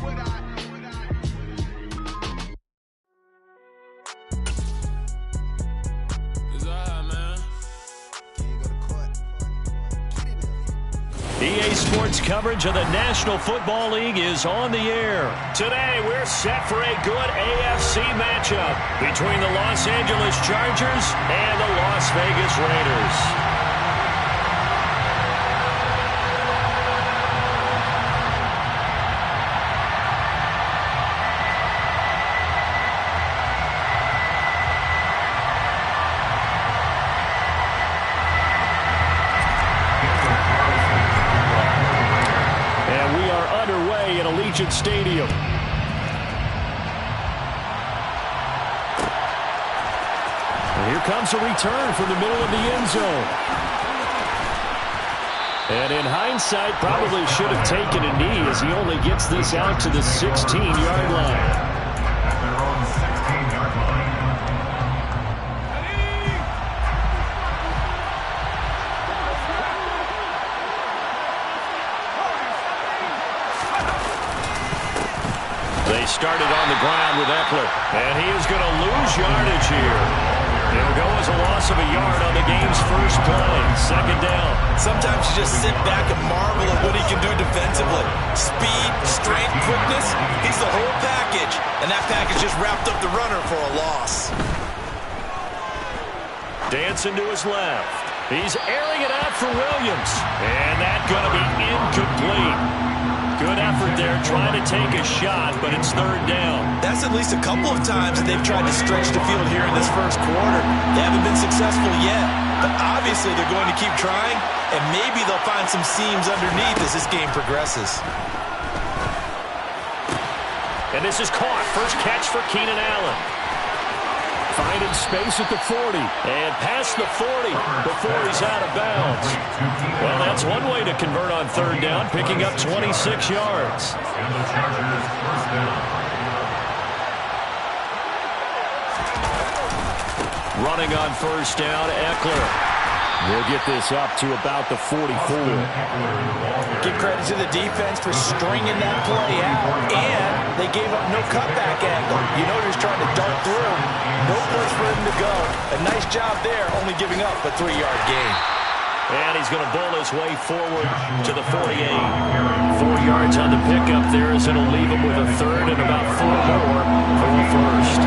EA Sports coverage of the National Football League is on the air. Today, we're set for a good AFC matchup between the Los Angeles Chargers and the Las Vegas Raiders. Stadium. And here comes a return from the middle of the end zone. And in hindsight, probably should have taken a knee as he only gets this out to the 16-yard line. They started on the ground with Eckler, and he is going to lose yardage here. It'll go as a loss of a yard on the game's first play. Second down. Sometimes you just sit back and marvel at what he can do defensively. Speed, strength, quickness, he's the whole package. And that package just wrapped up the runner for a loss. Dancing to his left. He's airing it out for Williams. And that's going to be incomplete. Good effort there, trying to take a shot, but it's third down. That's at least a couple of times that they've tried to stretch the field here in this first quarter. They haven't been successful yet, but obviously they're going to keep trying, and maybe they'll find some seams underneath as this game progresses. And this is caught. First catch for Keenan Allen. Finding space at the 40. And past the 40 before he's out of bounds. Well, that's one way to convert on third down, picking up 26 yards. And the Chargers first down. Running on first down, Eckler. We'll get this up to about the 44. Give credit to the defense for stringing that play out, and they gave up no cutback angle. You know he's trying to dart through. No place for him to go. A nice job there, only giving up a 3-yard gain. And he's going to bull his way forward to the 48. 4 yards on the pickup there as it'll leave him with a third and about 4 more for the first.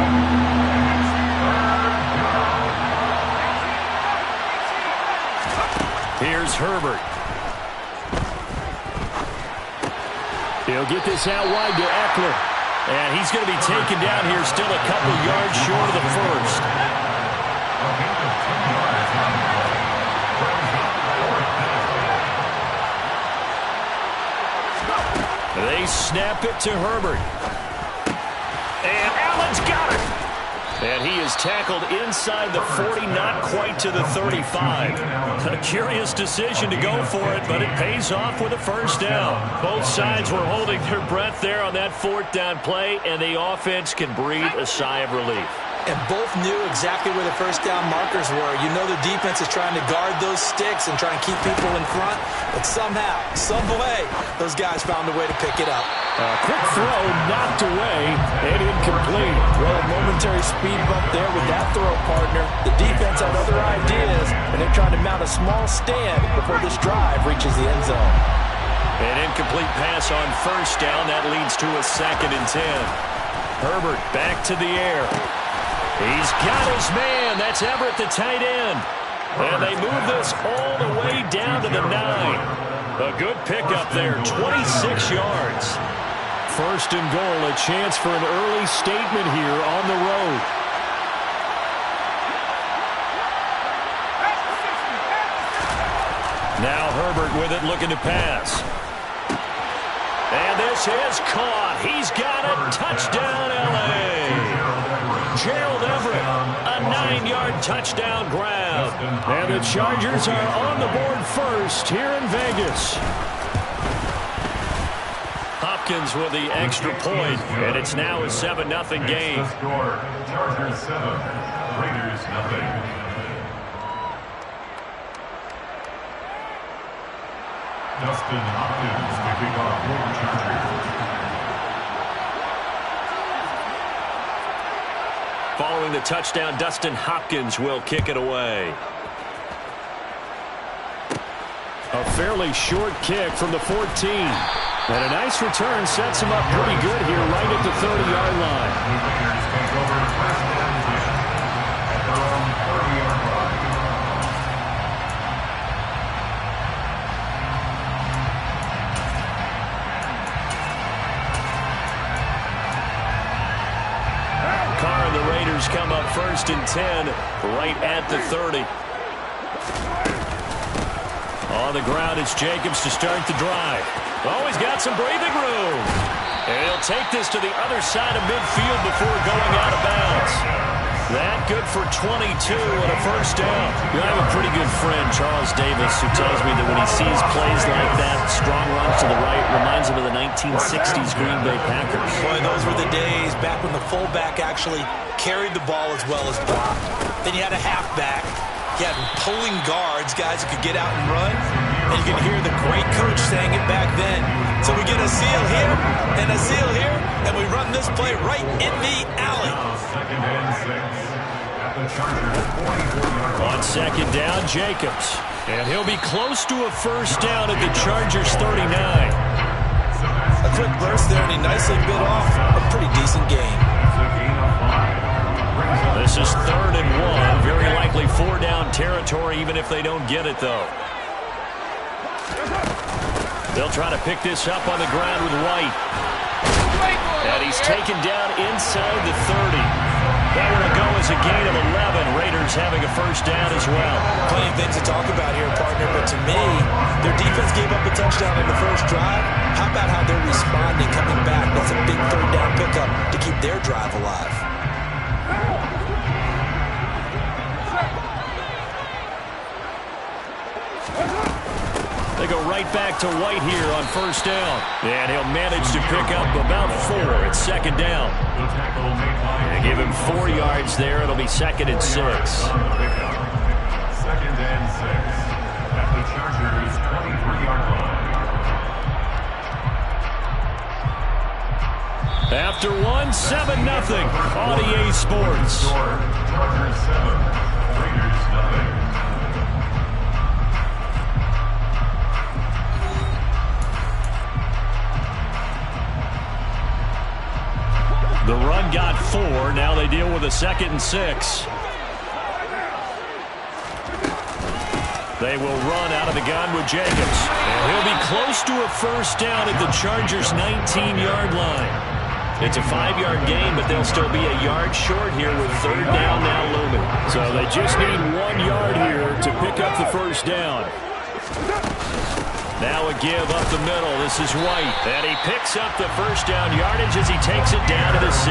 Here's Herbert. He'll get this out wide to Eckler. And he's going to be taken down here still a couple yards short of the first. They snap it to Herbert. And Allen's got it. And he is tackled inside the 40, not quite to the 35. A curious decision to go for it, but it pays off with a first down. Both sides were holding their breath there on that fourth down play, and the offense can breathe a sigh of relief. And both knew exactly where the first down markers were. You know the defense is trying to guard those sticks and try and keep people in front. But somehow, some way, those guys found a way to pick it up. A quick throw knocked away and incomplete. Well, a momentary speed bump there with that throw partner. The defense had other ideas, and they're trying to mount a small stand before this drive reaches the end zone. An incomplete pass on first down. That leads to a 2nd and 10. Herbert back to the air. He's got his man. That's Everett, the tight end. And they move this all the way down to the 9. A good pickup there, 26 yards. First and goal, a chance for an early statement here on the road. Now Herbert with it, looking to pass. And this is caught. He's got it. Touchdown, L.A. Gerald Everett, a 9-yard touchdown grab. And the Chargers are on the board first here in Vegas. Hopkins with the extra point, and it's now a 7-0 game. Chargers 7, Raiders 0. Dustin Hopkins will kick off for the Chargers. Following the touchdown, Dustin Hopkins will kick it away. A fairly short kick from the 14. And a nice return sets him up pretty good here right at the 30-yard line. Take over first down at their own 30-yard line. Carr and the Raiders come up 1st and 10 right at the 30. On the ground, it's Jacobs to start the drive. Oh, he's got some breathing room. And he'll take this to the other side of midfield before going out of bounds. That good for 22 and a first down. I have a pretty good friend, Charles Davis, who tells me that when he sees plays like that, strong runs to the right, reminds him of the 1960s Green Bay Packers. Boy, those were the days back when the fullback actually carried the ball as well as blocked. Then you had a halfback. You had pulling guards, guys who could get out and run. And you can hear the great coach saying it back then. So we get a seal here and a seal here, and we run this play right in the alley. Second and 6 at the Chargers 44-yard line. On second down, Jacobs. And he'll be close to a first down at the Chargers 39. A quick burst there, and he nicely bit off a pretty decent gain. This is 3rd and 1. Very likely 4-down territory, even if they don't get it, though. They'll try to pick this up on the ground with White. And he's taken down inside the 30. That will go as a gain of 11. Raiders having a first down as well. Plenty of things to talk about here, partner, but to me, their defense gave up a touchdown in the first drive. How about how they're responding, coming back? That's a big 3rd down pickup to keep their drive alive. They go right back to White here on first down. And he'll manage to pick up about 4 at second down. They give him 4 yards there. It'll be 2nd and 6. Second and 6 at the Chargers 23-yard line. After 1, 7-0 on EA Sports. Chargers 7, Raiders 0. The run got 4. Now they deal with a 2nd and 6. They will run out of the gun with Jacobs. And he'll be close to a first down at the Chargers' 19-yard line. It's a 5-yard gain, but they'll still be a yard short here with 3rd down now looming. So they just need 1 yard here to pick up the first down. Now a give up the middle. This is White. And he picks up the first down yardage as he takes it down to the 16.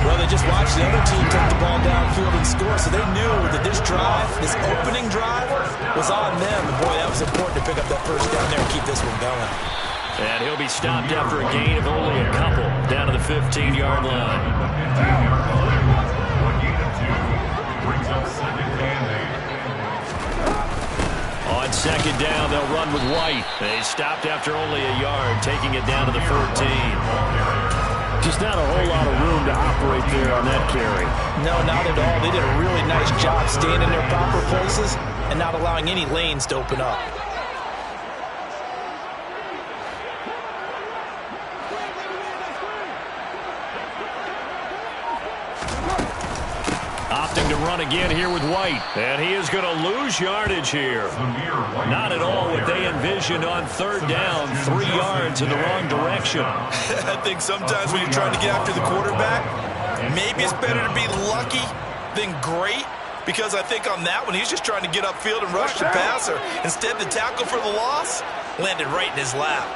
Well, they just watched the other team take the ball downfield and score, so they knew that this drive, this opening drive, was on them. And boy, that was important to pick up that first down there and keep this one going. And he'll be stopped after a gain of only a couple down to the 15-yard line. A gain of 2 brings up 2nd and 8. On second down, they'll run with White. They stopped after only a yard, taking it down to the 14. Just not a whole lot of room to operate there on that carry. No, not at all. They did a really nice job staying in their proper places and not allowing any lanes to open up. Opting to run again here with White. And he is going to lose yardage here. Not at all what they envisioned on 3rd down. 3 yards in the wrong direction. I think sometimes when you're trying to get after the quarterback, maybe it's better to be lucky than great. Because I think on that one, he's just trying to get upfield and rush the passer. Instead, the tackle for the loss landed right in his lap.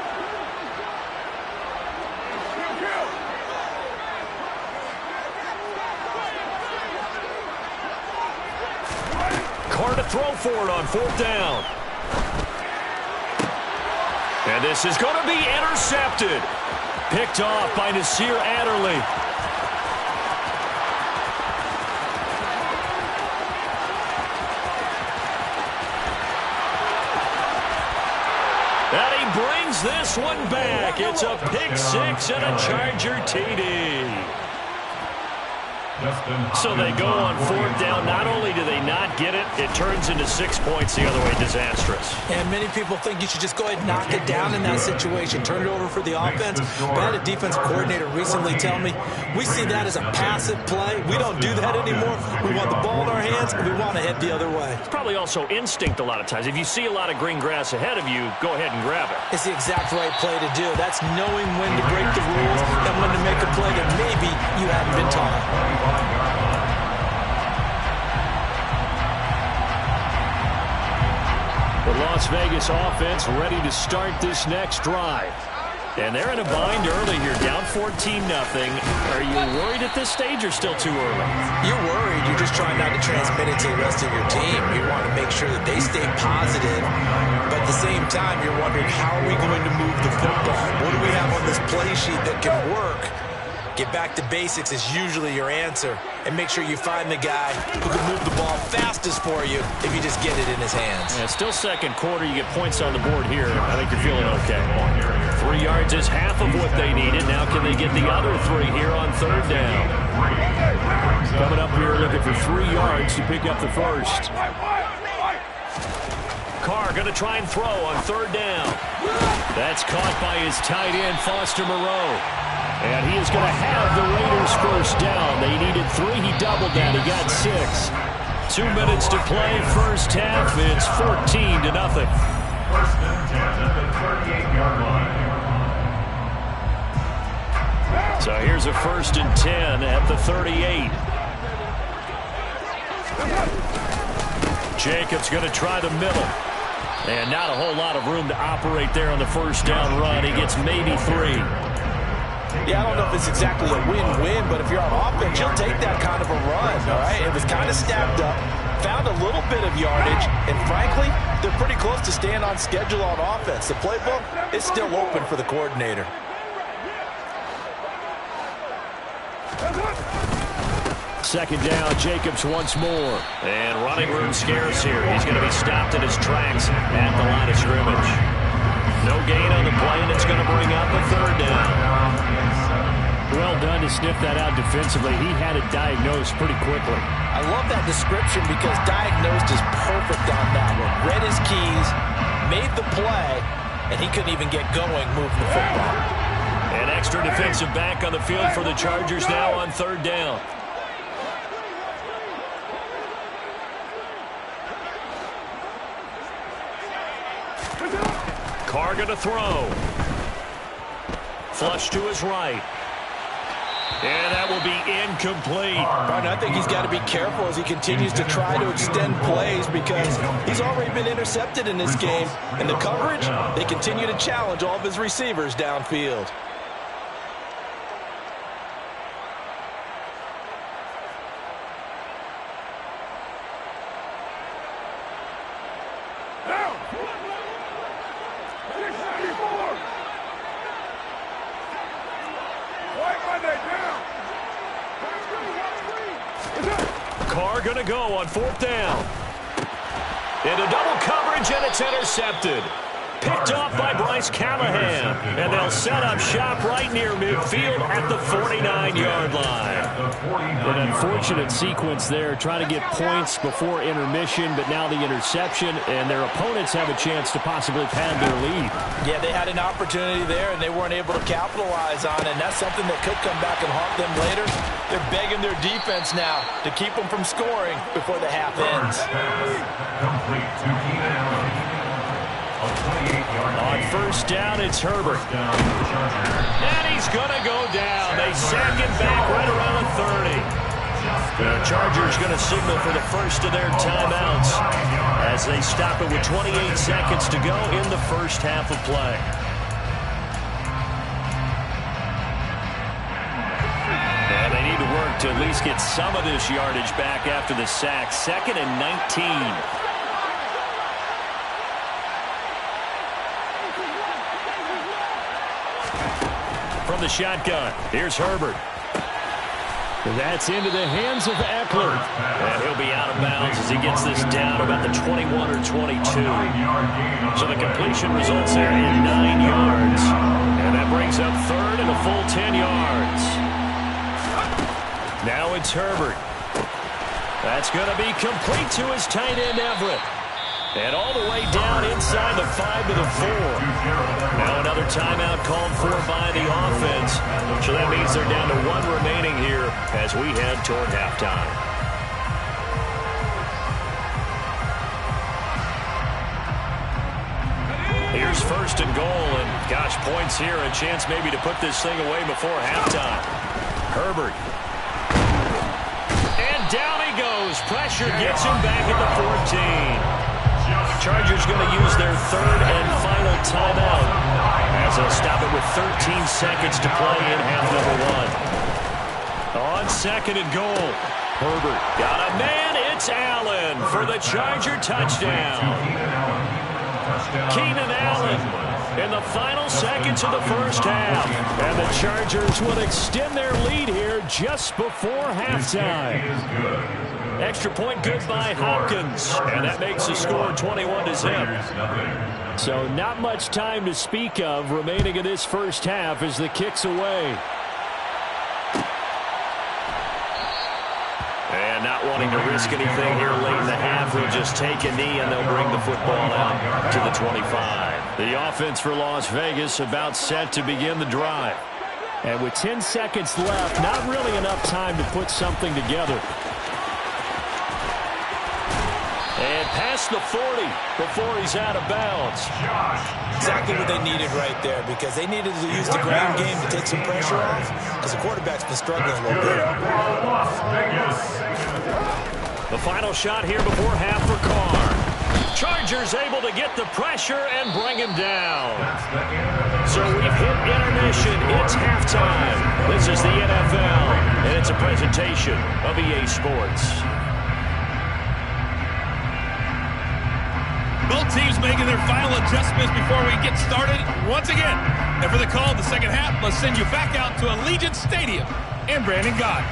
Carr to throw for it on 4th down. And this is going to be intercepted. Picked off by Nasir Adderley. And he brings this one back. It's a pick 6 and a Charger TD. So they go on fourth down. Not only do they not get it, it turns into 6 points the other way. Disastrous. And many people think you should just go ahead and knock it down in that situation. Turn it over for the offense. But I had a defensive coordinator recently tell me, we see that as a passive play. We don't do that anymore. We want the ball in our hands, and we want to head the other way. It's probably also instinct a lot of times. If you see a lot of green grass ahead of you, go ahead and grab it. It's the exact right play to do. That's knowing when to break the rules and when to make a play that maybe you haven't been taught. The Las Vegas offense ready to start this next drive. And they're in a bind early here, down 14-0. Are you worried at this stage or still too early? You're worried. You're just trying not to transmit it to the rest of your team. You want to make sure that they stay positive. But at the same time, you're wondering, how are we going to move the football? What do we have on this play sheet that can work? Get back to basics is usually your answer. And make sure you find the guy who can move the ball fastest for you if you just get it in his hands. Yeah, still second quarter. You get points on the board here. I think you're feeling okay. 3 yards is half of what they needed. Now can they get the other 3 here on third down? Coming up here looking for 3 yards to pick up the first. Carr going to try and throw on third down. That's caught by his tight end, Foster Moreau. And he is going to have the Raiders first down. They needed 3. He doubled that. He got 6. 2 minutes to play. First half. It's 14-0. First and 10 at the 38-yard line. So here's a first and 10 at the 38. Jacobs going to try the middle. And not a whole lot of room to operate there on the first down run. He gets maybe 3. Yeah, I don't know if it's exactly a win-win, but if you're on offense, you'll take that kind of a run, all right? It was kind of stacked up, found a little bit of yardage, and frankly, they're pretty close to staying on schedule on offense. The playbook is still open for the coordinator. Second down, Jacobs once more. And running room scarce here. He's going to be stopped in his tracks at the line of scrimmage. No gain on the play, and it's going to bring up a third down. Well done to sniff that out defensively. He had it diagnosed pretty quickly. I love that description because diagnosed is perfect on that one. Read his keys, made the play, and he couldn't even get going moving the football. An extra defensive back on the field for the Chargers now on third down. Carr going to throw. Flush to his right. And that will be incomplete. Right, I think he's got to be careful as he continues to try to extend plays because he's already been intercepted in this game. And the coverage, they continue to challenge all of his receivers downfield. Carr going to go on fourth down. Into double coverage, and it's intercepted. Picked off by Bryce Callahan. And they'll set up shop right near midfield at the 49-yard line. An unfortunate sequence there, trying to get points before intermission, but now the interception, and their opponents have a chance to possibly pad their lead. Yeah, they had an opportunity there, and they weren't able to capitalize on it, and that's something that could come back and haunt them later. They're begging their defense now to keep them from scoring before the half ends. Complete to Keenan Allen. On first down, it's Herbert. And he's going to go down. They sack him back right around the 30. The Chargers going to signal for the first of their timeouts as they stop it with 28 seconds to go in the first half of play. And they need to work to at least get some of this yardage back after the sack. 2nd and 19. From the shotgun, here's Herbert. That's into the hands of Eckler. And he'll be out of bounds as he gets this down about the 21 or 22. So the completion results there in 9 yards. And that brings up third and a full 10 yards. Now it's Herbert. That's going to be complete to his tight end, Everett. And all the way down inside the 5 to the 4. Now another timeout called for by the offense. So that means they're down to 1 remaining here as we head toward halftime. Here's first and goal, and gosh, points here, a chance maybe to put this thing away before halftime. Herbert. And down he goes. Pressure gets him back at the 14. Chargers going to use their 3rd and final timeout as they'll stop it with 13 seconds to play in half number 1. On 2nd and goal. Herbert got a man. It's Allen for the Charger touchdown. Keenan Allen in the final seconds of the first half. And the Chargers will extend their lead here just before halftime. Extra point good by Hopkins. And that makes the score 21-0. So not much time to speak of remaining in this first half as the kick's away. And not wanting to risk anything here late in the half, they'll just take a knee and they'll bring the football out to the 25. The offense for Las Vegas about set to begin the drive. And with 10 seconds left, not really enough time to put something together. And past the 40 before he's out of bounds. Exactly what they needed right there, because they needed to use the ground game to take some pressure off, because the quarterback's been struggling a little bit. The final shot here before half for Carr. Chargers able to get the pressure and bring him down. So we've hit intermission. It's halftime. This is the NFL, and it's a presentation of EA Sports. Both teams making their final adjustments before we get started once again. And for the call of the second half, let's send you back out to Allegiant Stadium in Brandon Gott.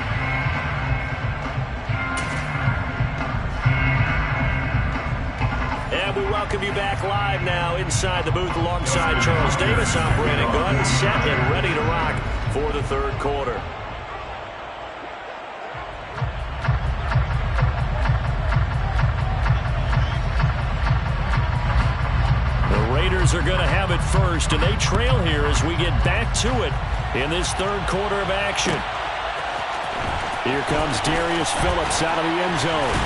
And we welcome you back live now inside the booth alongside Charles Davis. I'm Brandon Gott, set and ready to rock for the 3rd quarter. Raiders are going to have it first, and they trail here as we get back to it in this 3rd quarter of action. Here comes Darius Phillips out of the end zone.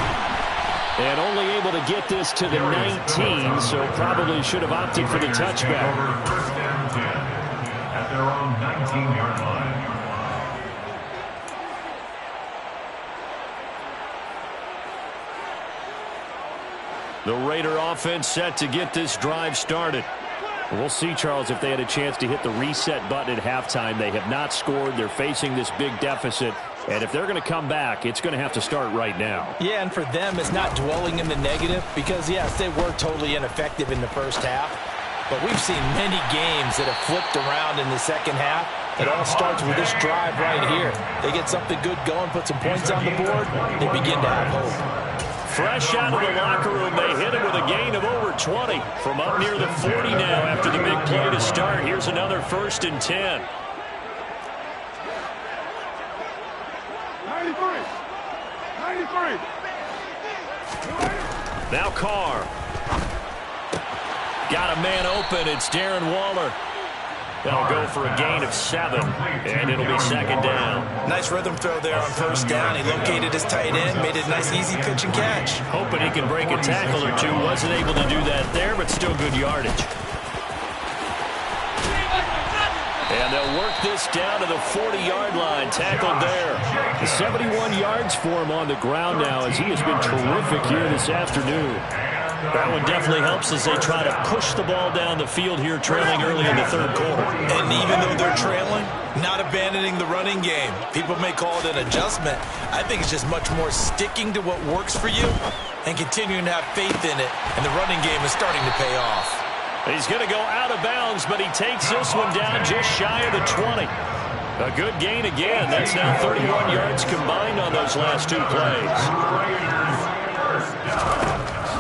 And only able to get this to the 19, so probably should have opted for the touchback. First and 10 at their own 19-yard line. The Raider offense set to get this drive started. We'll see, Charles, if they had a chance to hit the reset button at halftime. They have not scored. They're facing this big deficit. And if they're going to come back, it's going to have to start right now. Yeah, and for them, it's not dwelling in the negative because, yes, they were totally ineffective in the first half. But we've seen many games that have flipped around in the second half. It all starts with this drive right here. They get something good going, put some points on the board, they begin to have hope. Fresh out of the locker room, they hit it with a gain of over 20 from up near the 40 now after the big play to start. Here's another 1st and 10. 93. Now Carr. Got a man open. It's Darren Waller. They'll go for a gain of 7, and it'll be 2nd down. Nice rhythm throw there on 1st down. He located his tight end, made it a nice, easy pitch and catch. Hoping he can break a tackle or two. Wasn't able to do that there, but still good yardage. And they'll work this down to the 40-yard line. Tackled there. 71 yards for him on the ground now as he has been terrific here this afternoon. That one definitely helps as they try to push the ball down the field here, trailing early in the 3rd quarter. And even though they're trailing, not abandoning the running game. People may call it an adjustment. I think it's just much more sticking to what works for you and continuing to have faith in it. And the running game is starting to pay off. He's going to go out of bounds, but he takes this one down just shy of the 20. A good gain again. That's now 31 yards combined on those last 2 plays.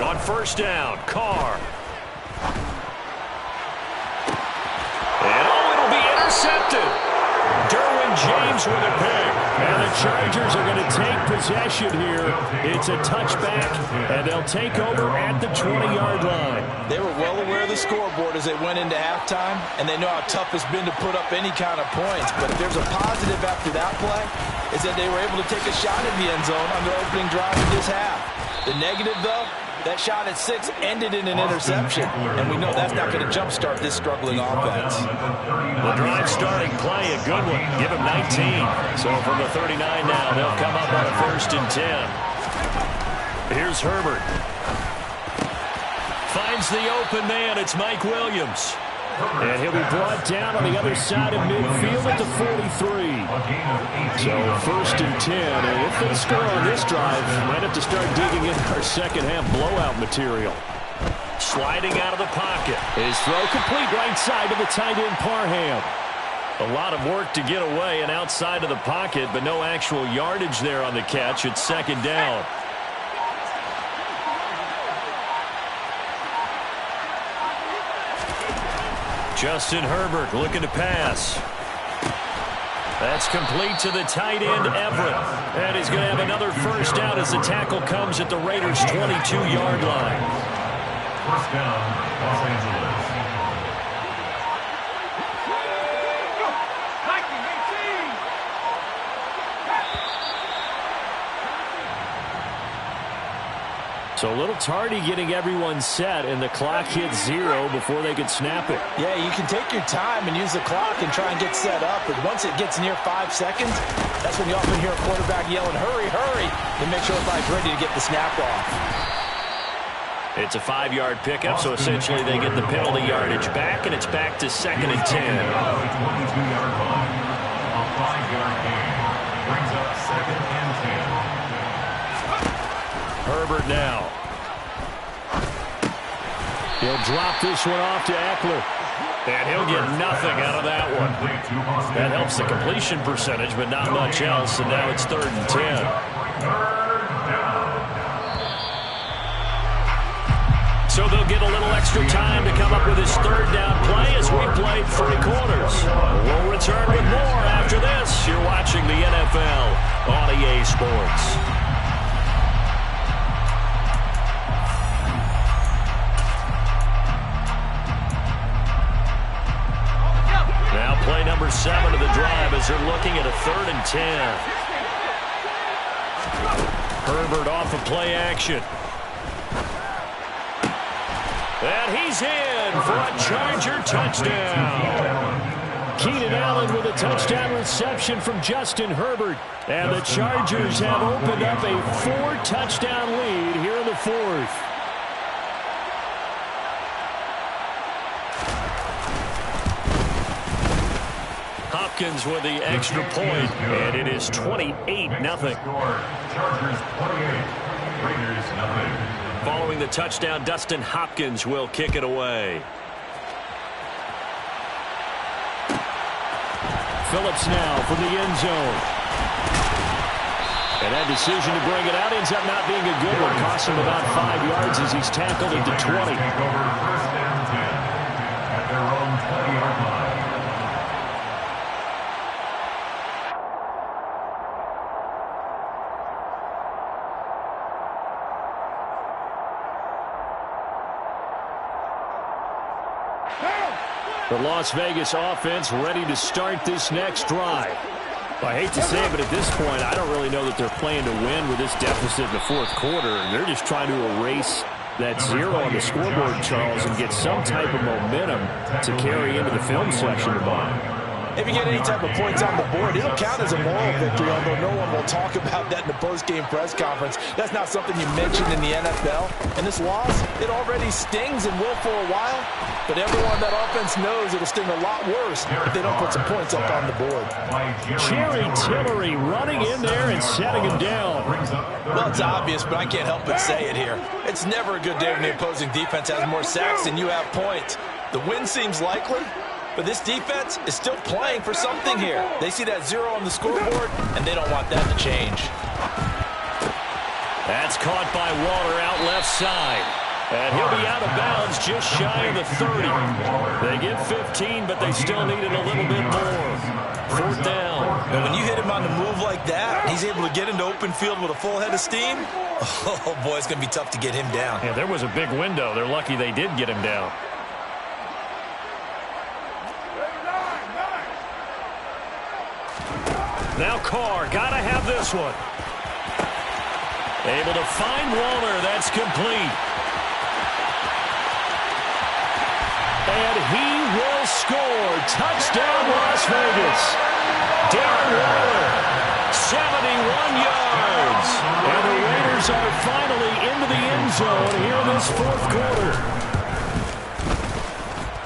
On 1st down, Carr. And it'll be intercepted. Derwin James with a pick. And the Chargers are going to take possession here. It's a touchback, and they'll take over at the 20-yard line. They were well aware of the scoreboard as they went into halftime, and they know how tough it's been to put up any kind of points. But if there's a positive after that play, is that they were able to take a shot at the end zone on their opening drive of this half. The negative, though, that shot at 6 ended in an interception, and we know that's not going to jumpstart this struggling offense. The drive starting play, a good one. Give him 19. So from the 39 now, they'll come up on a 1st and 10. Here's Herbert. Finds the open man. It's Mike Williams. And he'll be brought down on the other side of midfield at the 43. So 1st and 10. And if they score on this drive, might have to start digging in our second half blowout material. Sliding out of the pocket. His throw complete right side to the tight end Parham. A lot of work to get away and outside of the pocket, but no actual yardage there on the catch. It's 2nd down. Justin Herbert looking to pass. That's complete to the tight end, Everett. And he's going to have another 1st down as the tackle comes at the Raiders' 22-yard line. 1st down, Los Angeles. So a little tardy getting everyone set, and the clock hits 0 before they could snap it. Yeah, you can take your time and use the clock and try and get set up, but once it gets near 5 seconds, that's when you often hear a quarterback yelling, hurry, hurry, to make sure everybody's ready to get the snap off. It's a 5-yard pickup, so essentially they get the penalty yardage back, and it's back to 2nd and 10. 22-yard line. A 5-yard gain brings up 2nd and 10. Herbert now. He'll drop this one off to Eckler. And he'll get nothing out of that one. That helps the completion percentage, but not much else. And now it's 3rd and 10. So they'll get a little extra time to come up with his 3rd down play as we played 3 quarters. We'll return with more after this. You're watching the NFL on EA Sports. Play number 7 of the drive as they're looking at a 3rd and 10. Herbert off of play action. And he's in for a Charger touchdown. Keenan Allen with a touchdown reception from Justin Herbert. And the Chargers have opened up a 4-touchdown lead here in the 4th. Hopkins with the extra point, and it is 28-0. Chargers 28, Raiders 0. Following the touchdown, Dustin Hopkins will kick it away. Phillips now from the end zone. And that decision to bring it out ends up not being a good one. Costs him about 5 yards as he's tackled at the 20. Take over 1st and 10 at their own 20-yard line. The Las Vegas offense ready to start this next drive. I hate to say it, but at this point, I don't really know that they're playing to win with this deficit in the 4th quarter. They're just trying to erase that 0 on the scoreboard, Charles, and get some type of momentum to carry into the film section tomorrow. If you get any type of points on the board, it'll count as a moral victory, although no one will talk about that in the post-game press conference. That's not something you mentioned in the NFL. And this loss, it already stings and will for a while, but everyone on that offense knows it'll sting a lot worse if they don't put some points up on the board. Jerry Tillery running in there and setting him down. Well, it's obvious, but I can't help but say it here. It's never a good day when the opposing defense has more sacks than you have points. The win seems likely, but this defense is still playing for something here. They see that 0 on the scoreboard, and they don't want that to change. That's caught by Waller out left side. And he'll be out of bounds just shy of the 30. They get 15, but they still needed a little bit more. 4th down. And when you hit him on the move like that, he's able to get into open field with a full head of steam, oh, boy, it's going to be tough to get him down. Yeah, there was a big window. They're lucky they did get him down. Now Carr, gotta have this one. Able to find Waller. That's complete. And he will score. Touchdown, Las Vegas. Darren Waller, 71 yards. And the Raiders are finally into the end zone here in this fourth quarter.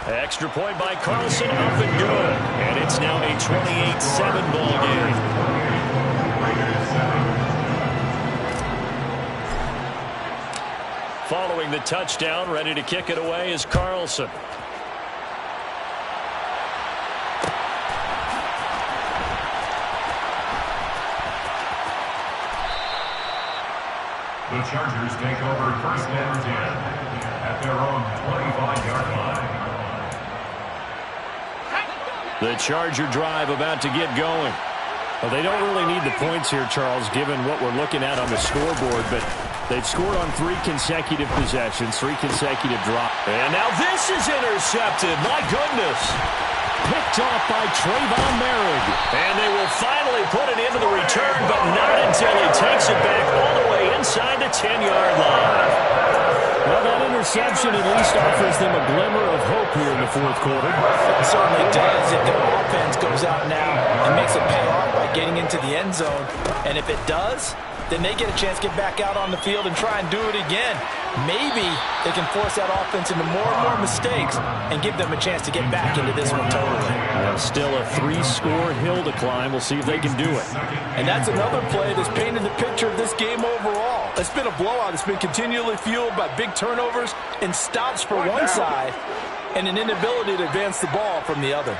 Extra point by Carlson, up and good. And it's now a 28-7 ball game. Following the touchdown, ready to kick it away is Carlson. The Chargers take over first and 10 at their own 25-yard line. The Charger drive about to get going. Well, they don't really need the points here, Charles, given what we're looking at on the scoreboard, but they've scored on 3 consecutive possessions, 3 consecutive drops. And now this is intercepted. My goodness. Picked off by Trayvon Merrick. And they will finally put it into the return, but not until he takes it back all the way inside the 10-yard line. Well, that interception at least offers them a glimmer of hope here in the fourth quarter. It certainly does. If their offense goes out now and makes it pay off by getting into the end zone, and if it does, then they get a chance to get back out on the field and try and do it again. Maybe they can force that offense into more and more mistakes and give them a chance to get back into this one totally. Still a 3-score hill to climb. We'll see if they can do it. And that's another play that's painted the picture of this game overall. It's been a blowout. It's been continually fueled by big turnovers and stops for one side and an inability to advance the ball from the other.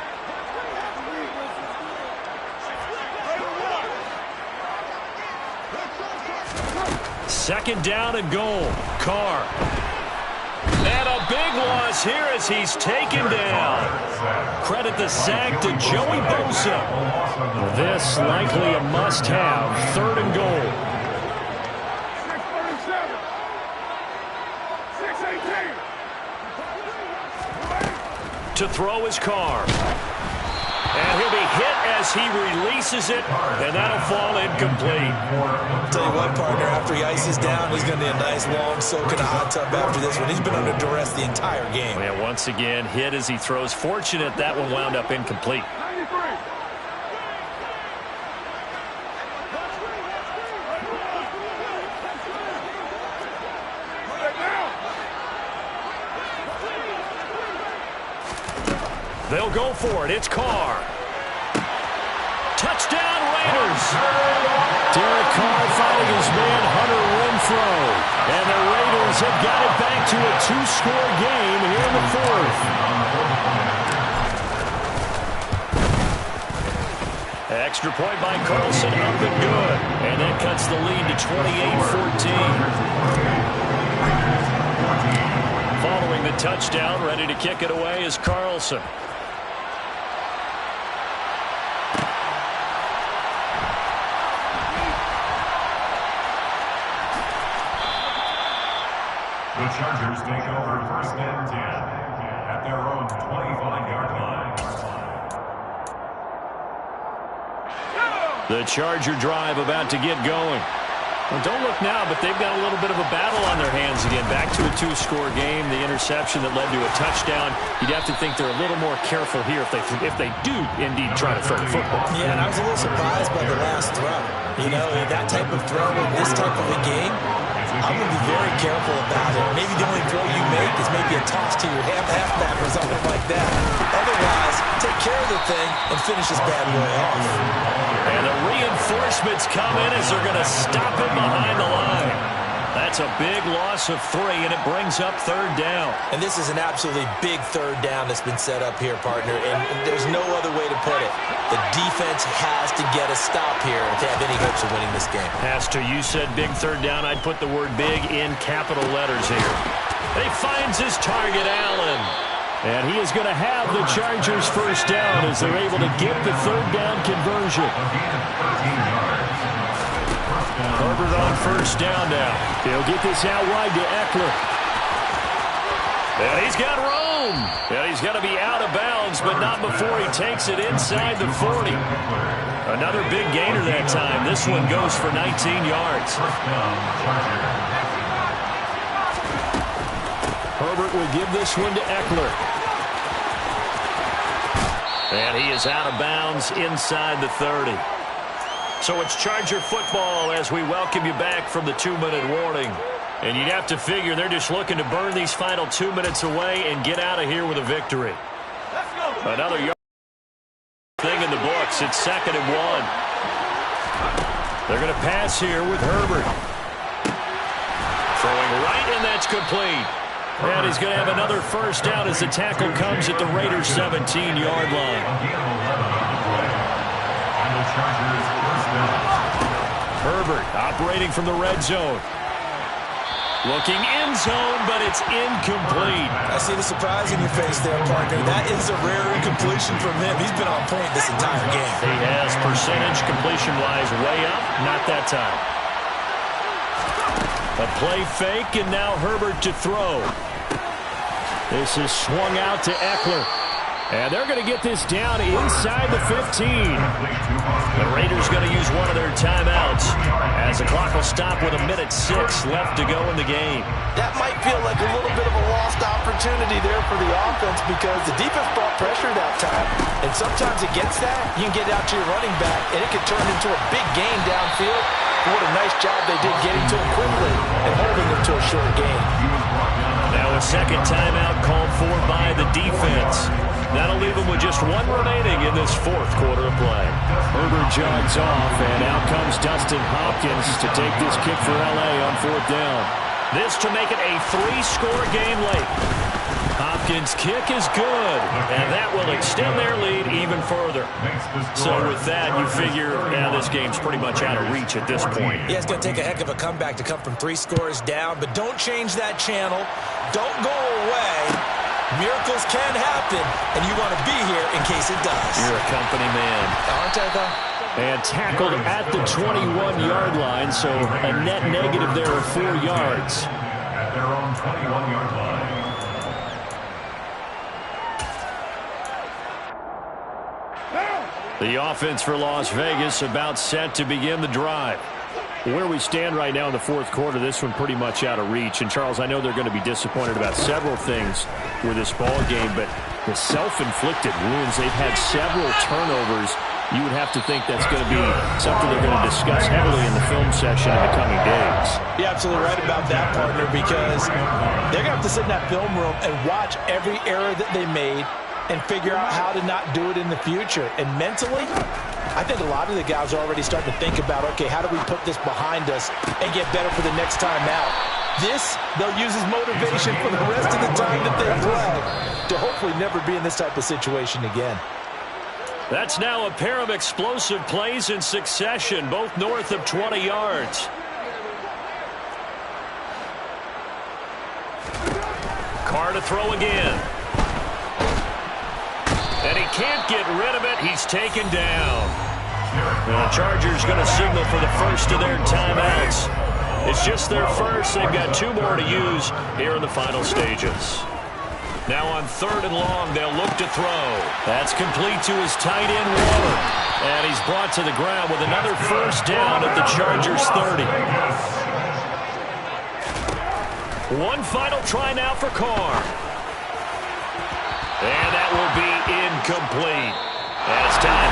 Second down and goal. Carr. And a big loss here as he's taken down. Credit the sack to Joey Bosa. This likely a must-have. Third and goal. 6-18. To throw is Carr. And he'll be hit as he releases it, and that'll fall incomplete. I'll tell you what, partner, after he ices down, he's going to need a nice long soak in a hot tub after this one. He's been under duress the entire game. Yeah, once again, hit as he throws. Fortunate that one wound up incomplete. They'll go for it. It's Carr. Touchdown, Raiders. Derek Carr finding his man, Hunter Renfrow. And the Raiders have got it back to a 2-score game here in the fourth. Extra point by Carlson, up and good. And that cuts the lead to 28-14. Following the touchdown, ready to kick it away is Carlson. The Chargers take over first and 10 at their own 25-yard line. The Charger drive about to get going. Well, don't look now, but they've got a little bit of a battle on their hands again. Back to a 2-score game. The interception that led to a touchdown. You'd have to think they're a little more careful here if they do indeed try to throw the football. Yeah, and I was a little surprised by the last throw. You know, that type of throw in this type of a game, I'm going to be very careful about it. Maybe the only throw you make is maybe a toss to your halfback or something like that. Otherwise, take care of the thing and finish this bad boy off. And the reinforcements come in as they're going to stop him behind the line. That's a big loss of 3, and it brings up third down. And this is an absolutely big third down that's been set up here, partner, and there's no other way to put it. The defense has to get a stop here to have any hopes of winning this game. Pastor, you said big third down. I'd put the word big in capital letters here. He finds his target, Allen. And he is going to have the Chargers first down as they're able to get the third down conversion. Herbert on first down now. He'll get this out wide to Eckler. And he's got room. And he's going to be out of bounds, but not before he takes it inside the 40. Another big gainer that time. This one goes for 19 yards. Herbert will give this one to Eckler. And he is out of bounds inside the 30. So it's Charger football as we welcome you back from the 2-minute warning. And you'd have to figure they're just looking to burn these final 2 minutes away and get out of here with a victory. Another yard thing in the books. It's 2nd and 1. They're going to pass here with Herbert. Throwing right, and that's complete. And he's going to have another first down as the tackle comes at the Raiders' 17-yard line. Herbert operating from the red zone. Looking end zone, but it's incomplete. I see the surprise in your face there, partner. That is a rare incompletion from him. He's been on point this entire game. He has percentage completion-wise way up. Not that time. A play fake, and now Herbert to throw. This is swung out to Eckler. And they're going to get this down inside the 15. The Raiders going to use one of their timeouts as the clock will stop with 1:06 left to go in the game. That might feel like a little bit of a lost opportunity there for the offense because the defense brought pressure that time. And sometimes against that, you can get out to your running back, and it can turn into a big gain downfield. But what a nice job they did getting to him quickly and holding him to a short gain. Now a second timeout called for by the defense. That'll leave him with just one remaining in this fourth quarter of play. Herbert jogs off, and out comes Dustin Hopkins to take this kick for L.A. on fourth down. This to make it a 3-score game late. Hopkins' kick is good, and that will extend their lead even further. So with that, you figure now this game's pretty much out of reach at this point. Yeah, it's going to take a heck of a comeback to come from 3 scores down, but don't change that channel. Don't go away. Miracles can happen, and you want to be here in case it does. You're a company man. Aren't I, though? And tackled at the 21-yard line, so a net negative there of 4 yards. At their own 21-yard line. The offense for Las Vegas about set to begin the drive. Where we stand right now in the fourth quarter, this one pretty much out of reach. And, Charles, I know they're going to be disappointed about several things with this ball game, but the self-inflicted wounds, they've had several turnovers. You would have to think that's going to be something they're going to discuss heavily in the film session in the coming days. You're absolutely right about that, partner, because they're going to have to sit in that film room and watch every error that they made and figure out how to not do it in the future. And mentally, I think a lot of the guys are already starting to think about, okay, how do we put this behind us and get better for the next time out? This, they'll use as motivation for the rest of the time that they play to hopefully never be in this type of situation again. That's now a pair of explosive plays in succession, both north of 20 yards. Carr to throw again. And he can't get rid of it. He's taken down. And the Chargers going to signal for the first of their timeouts. It's just their first. They've got 2 more to use here in the final stages. Now on 3rd and long, they'll look to throw. That's complete to his tight end, Waller. And he's brought to the ground with another first down at the Chargers' 30. One final try now for Carr. And that will be incomplete. As time